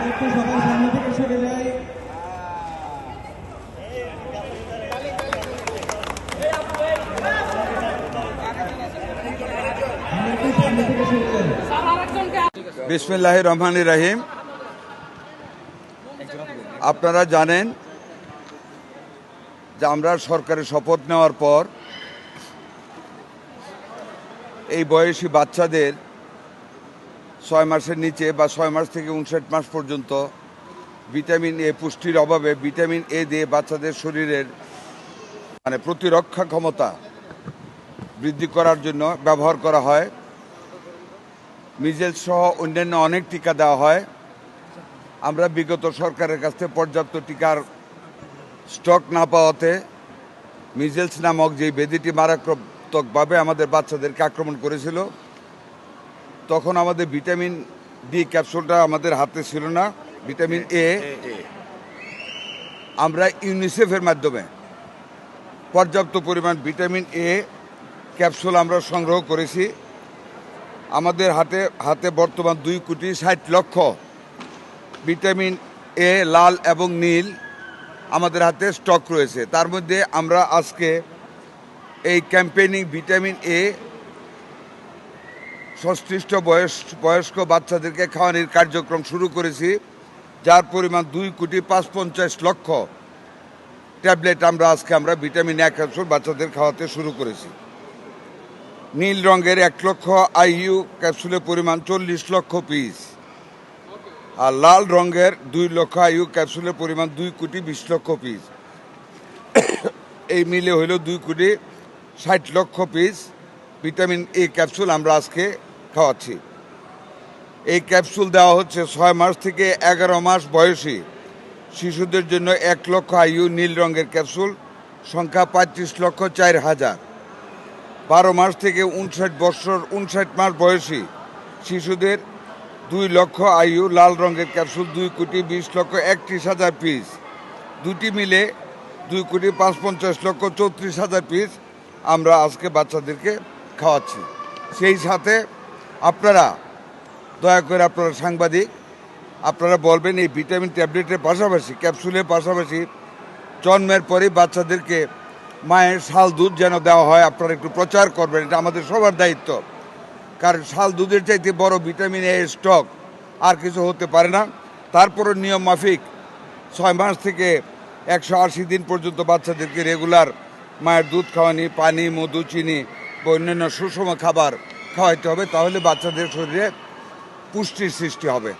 একটু সবাই সামনে থেকে সরে যাই। বিসমিল্লাহির রহমানির রহিম। আপনারা জানেন যে আমরা সরকারি শপথ নেওয়ার পর এই বয়সী বাচ্চাদের 6 মাসের নিচে বা 6 মাস থেকে 59 মাস পর্যন্ত ভিটামিন এ পুষ্টির অভাবে ভিটামিন এ দিয়ে বাচ্চাদের শরীরের প্রতিরক্ষা ক্ষমতা বৃদ্ধি করার জন্য ব্যবহার করা হয়। মিজেলস সহ অন্যান্য অনেক টিকা দেওয়া হয়। আমরা বিগত সরকারের কাছ থেকে পর্যাপ্ত টিকার স্টক না পাওয়াতে মিজেলস নামক যে ব্যাধিটি মারাত্মকভাবে আমাদের বাচ্চাদেরকে আক্রমণ করেছিল, তখন আমাদের ভিটামিন ডি ক্যাপসুলটা আমাদের হাতে ছিল না। ভিটামিন এ আমরা ইউনিসেফের মাধ্যমে পর্যাপ্ত পরিমাণ ভিটামিন এ ক্যাপসুল আমরা সংগ্রহ করেছি। আমাদের হাতে বর্তমান 2,60,00,000 ভিটামিন এ লাল এবং নীল আমাদের হাতে স্টক রয়েছে। তার মধ্যে আমরা আজকে এই ক্যাম্পেইনিং ভিটামিন এ সংশ্লিষ্ট বয়স্ক বাচ্চাদেরকে খাওয়ানোর কার্যক্রম শুরু করেছি, যার পরিমাণ 2,55,00,000 ট্যাবলেট আমরা ভিটামিন এ ক্যাপসুল বাচ্চাদের খাওয়াতে শুরু করেছি। নীল রঙের 1,00,000 আইইউ ক্যাপসুলের পরিমাণ 40,00,000 পিস, আর লাল রঙের 2,00,000 আইইউ ক্যাপসুলের পরিমাণ 2,20,00,000 পিস। এই মিলে হইল 2,60,00,000 পিস ভিটামিন এ ক্যাপসুল আমরা আজকে খাওয়াচ্ছি। এই ক্যাপসুল দেওয়া হচ্ছে 6 মাস থেকে 11 মাস বয়সী শিশুদের জন্য 1,00,000 আইইউ নীল রঙের ক্যাপসুল, সংখ্যা 35,04,000। 12 মাস থেকে 59 মাস বয়সী শিশুদের 2,00,000 আইইউ লাল রঙের ক্যাপসুল, 2,20,31,000 পিস। দুটি মিলে 2,55,00,000 34,000 পিস আমরা আজকে বাচ্চাদেরকে খাওয়াচ্ছি। সেই সাথে আপনারা দয়া করে আপনারা সাংবাদিক আপনারা বলবেন এই ভিটামিন ট্যাবলেটের পাশাপাশি ক্যাপসুলের পাশাপাশি জন্মের পরে বাচ্চাদেরকে মায়ের শাল দুধ যেন দেওয়া হয়, আপনারা একটু প্রচার করবেন। এটা আমাদের সবার দায়িত্ব, কারণ শাল দুধের চাইতে বড় ভিটামিন এ স্টক আর কিছু হতে পারে না। তারপরও নিয়ম মাফিক 6 মাস থেকে 180 দিন পর্যন্ত বাচ্চাদেরকে রেগুলার মায়ের দুধ খাওয়ানি, পানি, মধু, চিনি বা অন্যান্য সুষম খাবার খাওয়াইতে হবে, তাহলে বাচ্চাদের শরীরে পুষ্টির সৃষ্টি হবে।